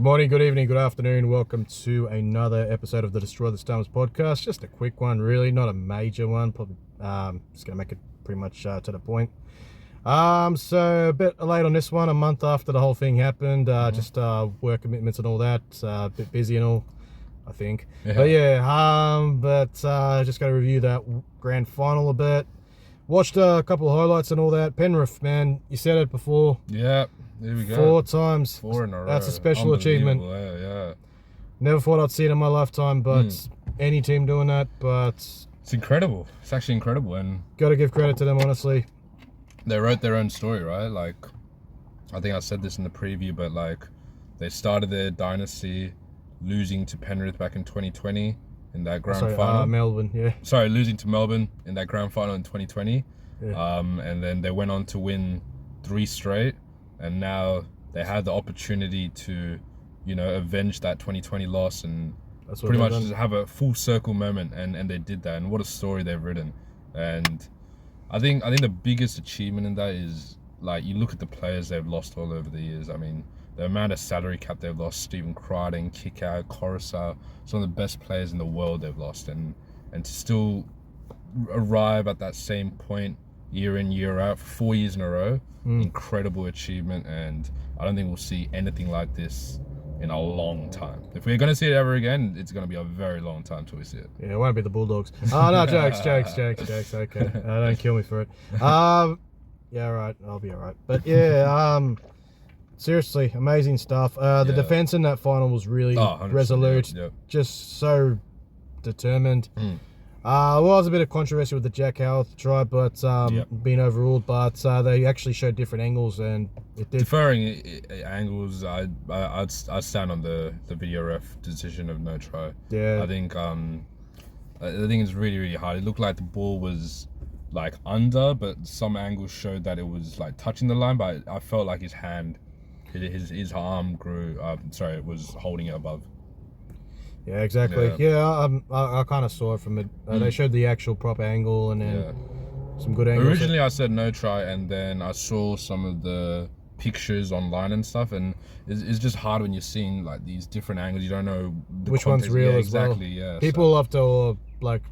Good morning, good evening, good afternoon. Welcome to another episode of the Destroy the Stummers podcast. Just a quick one, really, not a major one. Probably just going to make it pretty much to the point. So a bit late on this one, a month after the whole thing happened. Just work commitments and all that. A bit busy and all, I think. Yeah. But just got to review that grand final a bit. Watched a couple of highlights and all that. Penrith, man, you said it before. Yeah, there we go. 4 times. 4 in a row. That's a special achievement. Yeah. Never thought I'd see it in my lifetime, but any team doing that, but... It's incredible. It's actually incredible. And got to give credit to them, honestly. They wrote their own story, right? Like, I think I said this in the preview, but like, they started their dynasty losing to Penrith back in 2020 in that grand final. Melbourne, yeah. Sorry, losing to Melbourne in that grand final in 2020. Yeah. And then they went on to win 3 straight. And now they had the opportunity to, avenge that 2020 loss and pretty much just have a full circle moment. And they did that. And what a story they've written. And I think the biggest achievement in that is, like, you look at the players they've lost all over the years. I mean, the amount of salary cap they've lost, Stephen Crichton, Kickout, Coruscant, some of the best players in the world they've lost. And to still arrive at that same point year in, year out for 4 years in a row, incredible achievement. And I don't think we'll see anything like this in a long time. If we're going to see it ever again, it's going to be a very long time till we see it. Yeah, it won't be the Bulldogs. Oh, no, jokes. Okay. Don't kill me for it. Yeah, all right. I'll be all right. But yeah, seriously, amazing stuff. The defense in that final was really resolute. Yep. Just so determined. Well, there was a bit of controversy with the Jack Howarth try, but being overruled. But they actually showed different angles, and it did. Deferring angles, I'd stand on the video ref decision of no try. Yeah, I think it's really, really hard. It looked like the ball was like under, but some angles showed that it was like touching the line. But I felt like his arm was holding it above. Yeah, exactly. Yeah, I kind of saw it from it. They showed the actual proper angle and then some good angles. Originally, I said no try, and then I saw some of the pictures online and stuff, and it's just hard when you're seeing like these different angles. You don't know which one's real as well. Exactly. Yeah. People love to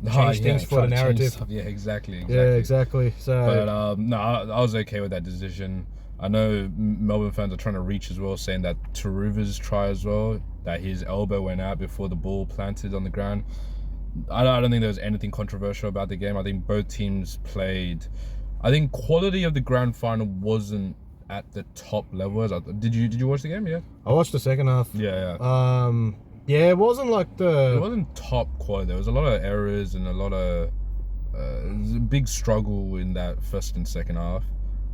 change things for the narrative. Yeah, exactly. Yeah, exactly. So, but no, I was okay with that decision. I know Melbourne fans are trying to reach as well, saying that Taruva's try as well, that his elbow went out before the ball planted on the ground. I don't think there was anything controversial about the game. I think both teams played. I think quality of the grand final wasn't at the top level. Did you watch the game? Yeah. I watched the second half. Yeah. Yeah, it wasn't like It wasn't top quality. There was a lot of errors and a lot of it was a big struggle in that first and second half.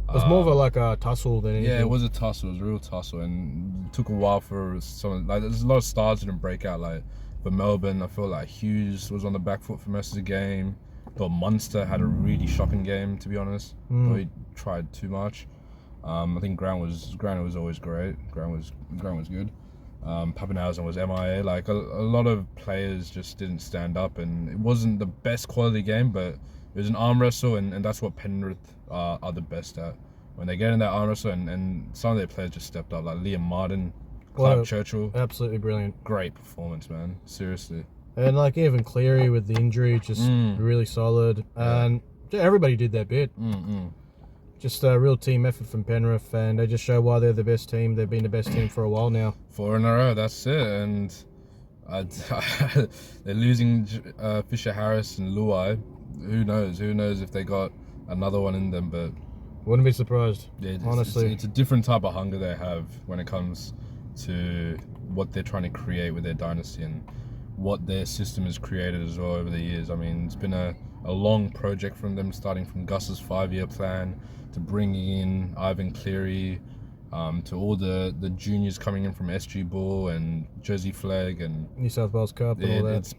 It was more of a tussle than anything. Yeah, it was a tussle. It was a real tussle, and it took a while for some. Like, there's a lot of stars that didn't break out. Like for Melbourne, I feel like Hughes was on the back foot for most of the game. But Munster had a really shocking game, to be honest. Though he tried too much. I think Grant was always great. Grant was good. Pappenhausen was MIA. Like a lot of players just didn't stand up, and it wasn't the best quality game, but it was an arm wrestle, and that's what Penrith are the best at. When they get in that arm wrestle, and some of their players just stepped up, like Liam Martin, Clive Churchill. Absolutely brilliant. Great performance, man. Seriously. And like even Cleary with the injury, just really solid. And everybody did their bit. Just a real team effort from Penrith, and they just show why they're the best team. They've been the best team for a while now. 4 in a row, that's it. And they're losing Fisher Harris and Luai. Who knows? Who knows if they got another one in them? But wouldn't be surprised. Yeah, honestly, it's a different type of hunger they have when it comes to what they're trying to create with their dynasty and what their system has created as well over the years. I mean, it's been a long project from them, starting from Gus's 5-year plan to bringing in Ivan Cleary, to all the juniors coming in from SG Bull and Jersey Flag and New South Wales Cup and all that. It's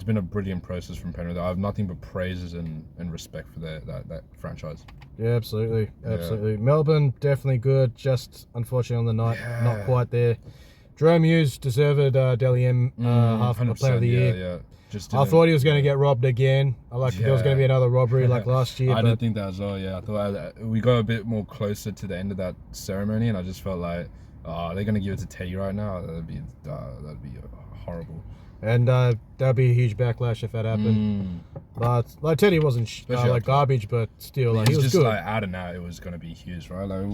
been a brilliant process from Penrith. I have nothing but praises and respect for that franchise. Yeah, absolutely. Melbourne definitely good. Just unfortunately on the night, not quite there. Jerome Hughes deserved Dally M half a player of the year. Yeah. I thought he was going to get robbed again. There was going to be another robbery like last year. I didn't think that as well. Yeah, I thought we got a bit more closer to the end of that ceremony, and I just felt like Oh, they're gonna give it to Teddy right now. That'd be horrible. And that'd be a huge backlash if that happened. But like Teddy wasn't like garbage, but still, like, he was just good. Like out and out, it was gonna be Hughes, right? Like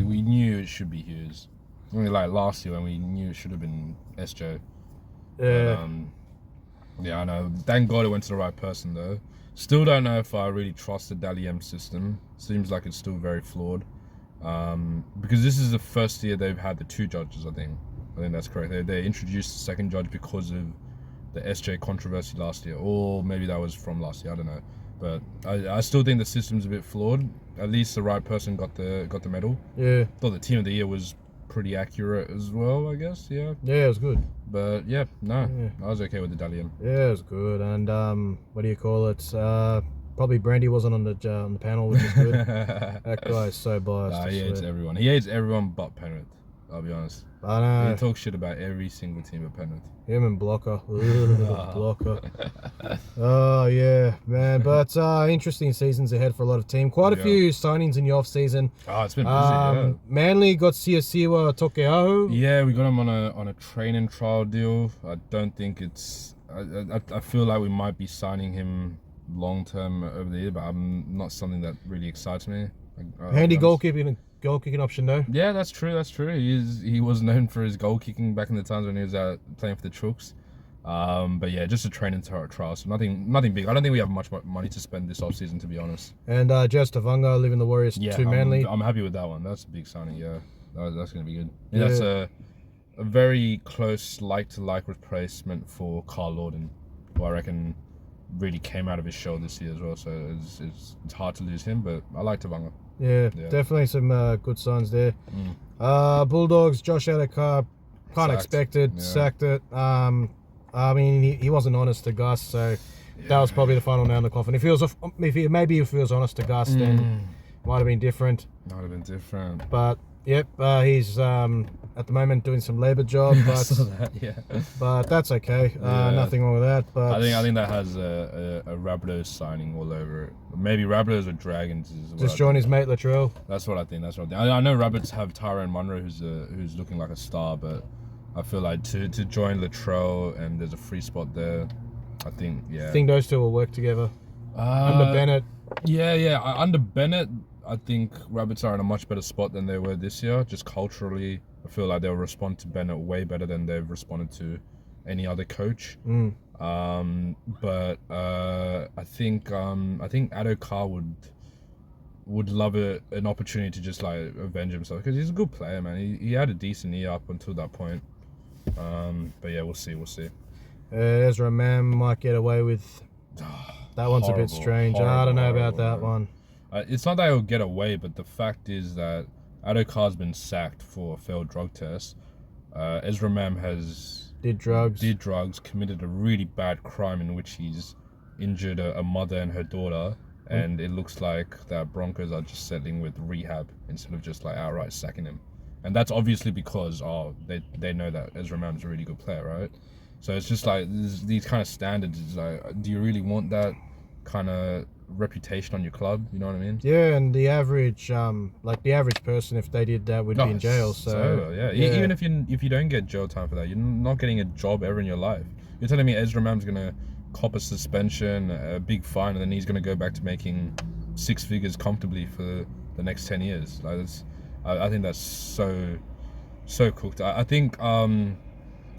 we knew it should be Hughes. Only like last year when we knew it should have been SJ. Yeah. But, yeah, I know. Thank God it went to the right person though. Still don't know if I really trust the Dally M system. Seems like it's still very flawed. Because this is the first year they've had the 2 judges. I think that's correct. They introduced the second judge because of the SJ controversy last year, or maybe that was from last year. I don't know, but I still think the system's a bit flawed. At least the right person got the medal. Yeah. Thought the team of the year was pretty accurate as well, I guess. Yeah. Yeah, it was good. But yeah, no, I was okay with the Dalian. Yeah, it was good. And what do you call it? Probably Brandy wasn't on the panel, which is good. That guy's so biased. Nah, he hates everyone. He hates everyone but Penrith. I'll be honest. I know. He talks shit about every single team at Penrith. Him and Blocker. Blocker. Oh, yeah, man. But interesting seasons ahead for a lot of team. Quite a few signings in the off-season. Oh, it's been busy, yeah. Manly got Siasiwa Tokeaho. Yeah, we got him on a training trial deal. I don't think it's... I feel like we might be signing him long-term over the year, but not something that really excites me. Handy goal kicking option though. Yeah, that's true. He was known for his goal kicking back in the times when he was out playing for the Chooks. But yeah, just a training trial, so nothing big. I don't think we have much money to spend this off season, to be honest. And Jazz Tavanga leaving the Warriors to Manly. I'm happy with that one. That's a big signing. Yeah, that's gonna be good. Yeah, that's a very close like-to-like replacement for Carl Lorden, who I reckon really came out of his shell this year as well. So it's hard to lose him, but I like Tavanga. Yeah, definitely some good signs there. Bulldogs, Josh Adokar, kind of expected, sacked it. I mean, he wasn't honest to Gus, so that was probably the final nail in the coffin. If he was honest to Gus, then might have been different. But yep, he's at the moment doing some labour job, but that's okay. Nothing wrong with that. But I think that has a Rabbitohs signing all over it. Maybe Rabbitohs or Dragons is just join his mate Latrell. That's what I think. I know Rabbits have Tyrone Munro, who's looking like a star, but I feel like to join Latrell and there's a free spot there. I think those two will work together. Under Bennett. Yeah. Under Bennett, I think Rabbits are in a much better spot than they were this year. Just culturally, I feel like they'll respond to Bennett way better than they've responded to any other coach. But I think Adokar would love an opportunity to just like avenge himself, because he's a good player, man. He had a decent year up until that point. But yeah, we'll see. Ezra Mam might get away with. That one's a bit strange. I don't know about that one. It's not that he'll get away, but the fact is that Adokar's been sacked for a failed drug test. Ezra Mam did drugs, committed a really bad crime in which he's injured a mother and her daughter, and it looks like that Broncos are just settling with rehab instead of just like outright sacking him. And that's obviously because they know that Ezra Mam is a really good player, right? So it's just like these kind of standards. It's like, do you really want that kind of reputation on your club? You know what I mean? Yeah, and the average person, if they did that, would be in jail. So yeah, even if you don't get jail time for that, you're not getting a job ever in your life. You're telling me Ezra Mam's gonna cop a suspension, a big fine, and then he's gonna go back to making 6 figures comfortably for the next 10 years? Like I think that's so cooked. I think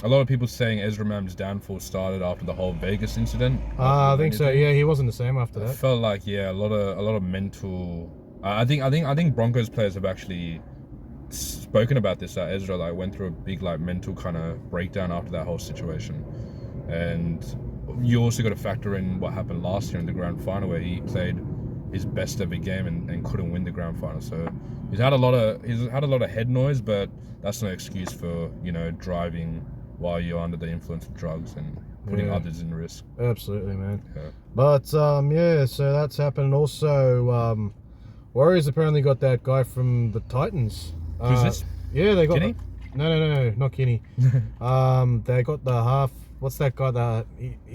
a lot of people saying Ezra Mam's downfall started after the whole Vegas incident. I think so. Yeah, he wasn't the same after that. I felt like a lot of mental. I think Broncos players have actually spoken about this. That Ezra like went through a big like mental kind of breakdown after that whole situation, and you also got to factor in what happened last year in the Grand Final, where he played his best ever game and couldn't win the Grand Final. So he's had a lot of head noise, but that's no excuse for driving while you're under the influence of drugs and putting others in risk. Absolutely, man. Yeah. But so that's happened. Also, Warriors apparently got that guy from the Titans. Who's this? Yeah, they got Kenny? No, not Kenny. They got the half. What's that guy?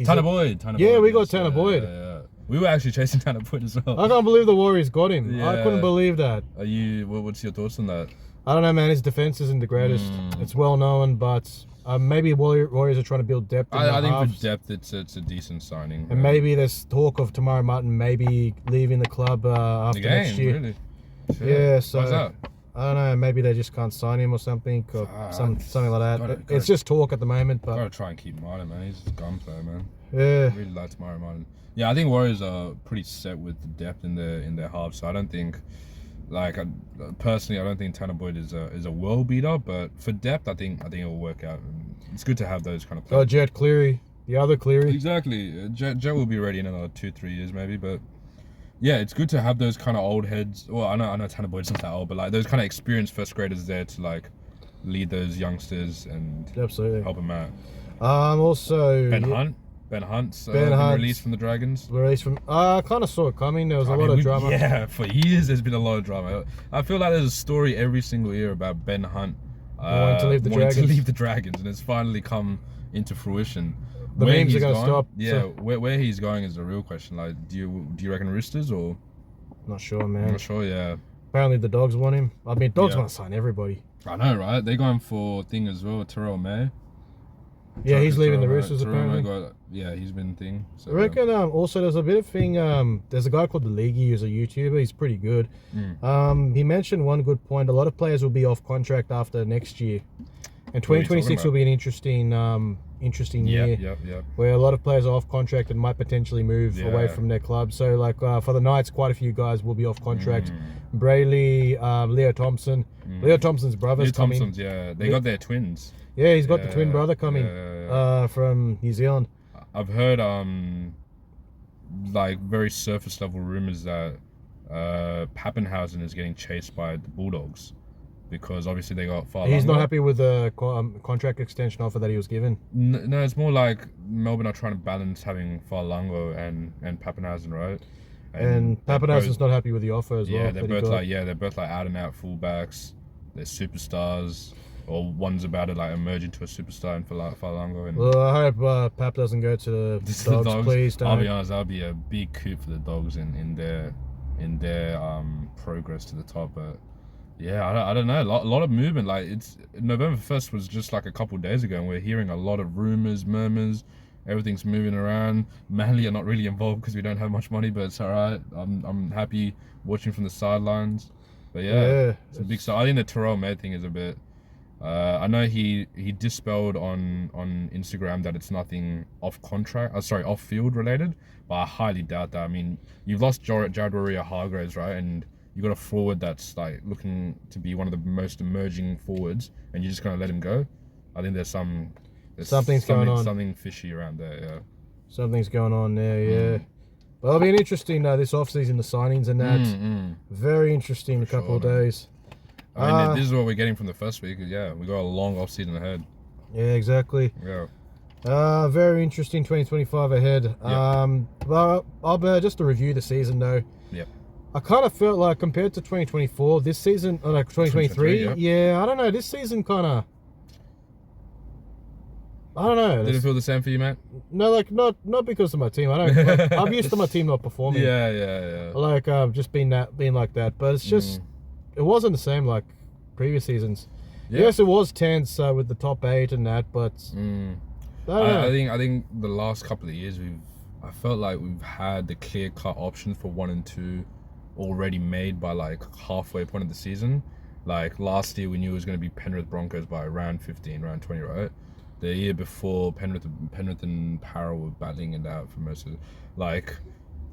Tanner Boyd. Yeah, we got Tanner Boyd. Yeah. We were actually chasing Tanner Boyd as well. I can't believe the Warriors got him. Yeah. I couldn't believe that. What's your thoughts on that? I don't know, man. His defense isn't the greatest. It's well known, but maybe Warriors are trying to build depth. I think for depth, it's a decent signing. And maybe there's talk of Tamara Martin maybe leaving the club after next year. Really? Sure. Yeah, so why's that? I don't know. Maybe they just can't sign him or something, or something like that. It's just talk at the moment. But gotta try and keep Martin, man. He's a gunplayer, man. Yeah, I really like Tamara Martin. Yeah, I think Warriors are pretty set with the depth in their halves. So I don't think. Personally, I don't think Tanner Boyd is a world beater, but for depth, I think it'll work out. And it's good to have those kind of players. Oh, Jet Cleary, the other Cleary. Exactly. Jet will be ready in another 2-3 years maybe, but yeah, it's good to have those kind of old heads. Well, I know Tanner Boyd's not that old, but like those kind of experienced first graders there to like lead those youngsters and absolutely help them out. Also Ben Hunt's been released from the Dragons. I kind of saw it coming. There was a lot of drama. Yeah, for years there's been a lot of drama. I feel like there's a story every single year about Ben Hunt wanting to leave the Dragons, and it's finally come into fruition. The memes are going to stop. Yeah, so. where he's going is the real question. Like, do you reckon Roosters or? Not sure, man. Not sure. Yeah. Apparently the Dogs want him. I mean, Dogs want to sign everybody. I know, right? They're going for thing as well. Terrell May. Yeah, he's leaving the Roosters apparently. He's been thing. So, I reckon also there's a bit of thing. There's a guy called The Leaguey who's a YouTuber. He's pretty good. He mentioned one good point. A lot of players will be off contract after next year, and 2026 will be an interesting year. Yep. Where a lot of players are off contract and might potentially move away from their club. So like for the Knights, quite a few guys will be off contract. Brayley, Leo Thompson. Leo Thompson's brother's coming. They got their twins. Yeah, he's got the twin brother coming from New Zealand. I've heard like very surface level rumors that Pappenhausen is getting chased by the Bulldogs because obviously they got Farlango. He's not happy with the contract extension offer that he was given. No, it's more like Melbourne are trying to balance having Farlango and Pappenhausen, right? And Pappenhausen's not happy with the offer as well. They're both like out and out fullbacks. They're superstars. Or one's about to like emerge into a superstar in Farlango. Well, I hope Pap doesn't go to the Dogs. Please don't. I'll be honest, that'll be a big coup for the Dogs in their progress to the top. But yeah, I don't know. A lot of movement. Like it's November 1st was just like a couple of days ago, and we're hearing a lot of rumors, murmurs. Everything's moving around. Manly are not really involved because we don't have much money, but it's alright. I'm happy watching from the sidelines. But yeah, it's a big start. I think the Terrell May thing is a bit. I know he dispelled on Instagram that it's nothing off field related, but I highly doubt that. I mean, you've lost Jared Warrior-Hargraves, right, and you got a forward that's like looking to be one of the most emerging forwards, and you're just gonna let him go. I think there's something fishy around there. Yeah, something's going on there. Yeah. But it'll be an interesting this off-season, the signings and that. Very interesting. A couple of days. I mean, this is what we're getting from the first week. Yeah, we got a long off season ahead. Yeah, exactly. Yeah. Very interesting 2025 ahead. But I'll just to review the season though. Yep. I kind of felt like compared to 2024, this season, like 2023, yeah, I don't know. This season kind of, I don't know. Did it feel the same for you, mate? No, like not because of my team. I don't. Like, I'm used to my team not performing. Yeah. Like just being like that, but it's just. It wasn't the same like previous seasons. Yeah. Yes, it was tense with the top 8 and that, but I think the last couple of years I felt like we've had the clear cut options for 1 and 2 already made by like halfway point of the season. Like last year we knew it was going to be Penrith Broncos by round 15, round 20, right? The year before Penrith and Para were battling it out for most of it. Like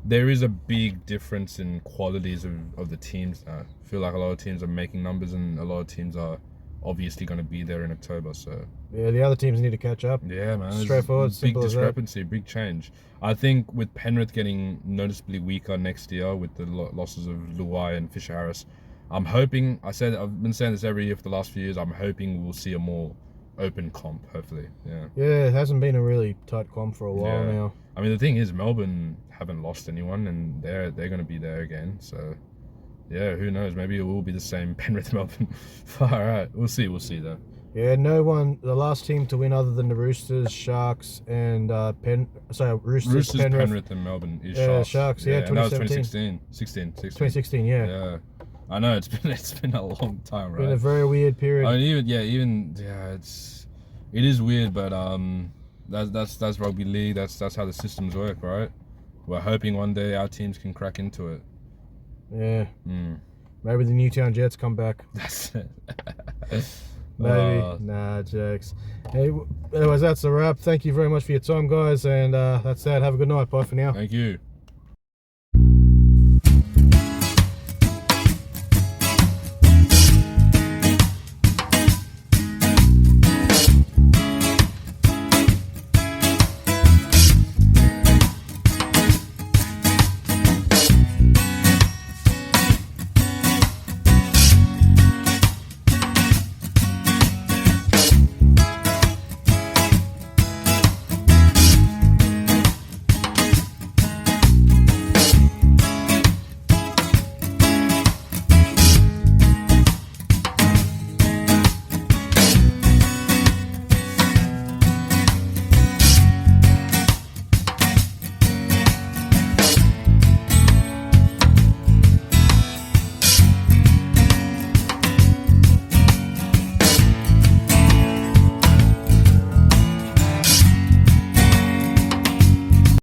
there is a big difference in qualities of the teams now. I feel like a lot of teams are making numbers and a lot of teams are obviously going to be there in October. So yeah, the other teams need to catch up. Yeah, man. Straightforward, big discrepancy, big change. I think with Penrith getting noticeably weaker next year with the losses of Luai and Fisher Harris, I'm hoping, I've been saying this every year for the last few years, I'm hoping we'll see a more open comp, hopefully. Yeah, it hasn't been a really tight comp for a while now. I mean, the thing is, Melbourne haven't lost anyone, and they're going to be there again. So, yeah, who knows? Maybe it will be the same Penrith Melbourne. All right, we'll see though. Yeah, no one. The last team to win other than the Roosters, Sharks, and Roosters, Penrith and Melbourne is Sharks. Sharks. Yeah, 2017. That was 2016. 2016. Yeah. I know it's been a long time, right? Been a very weird period. I mean, it is weird, but that's rugby league. That's how the systems work, right? We're hoping one day our teams can crack into it. Yeah. Maybe the Newtown Jets come back. That's it. Maybe. Nah, jokes. Hey, anyways, that's a wrap. Thank you very much for your time, guys, and that's that. Have a good night. Bye for now. Thank you.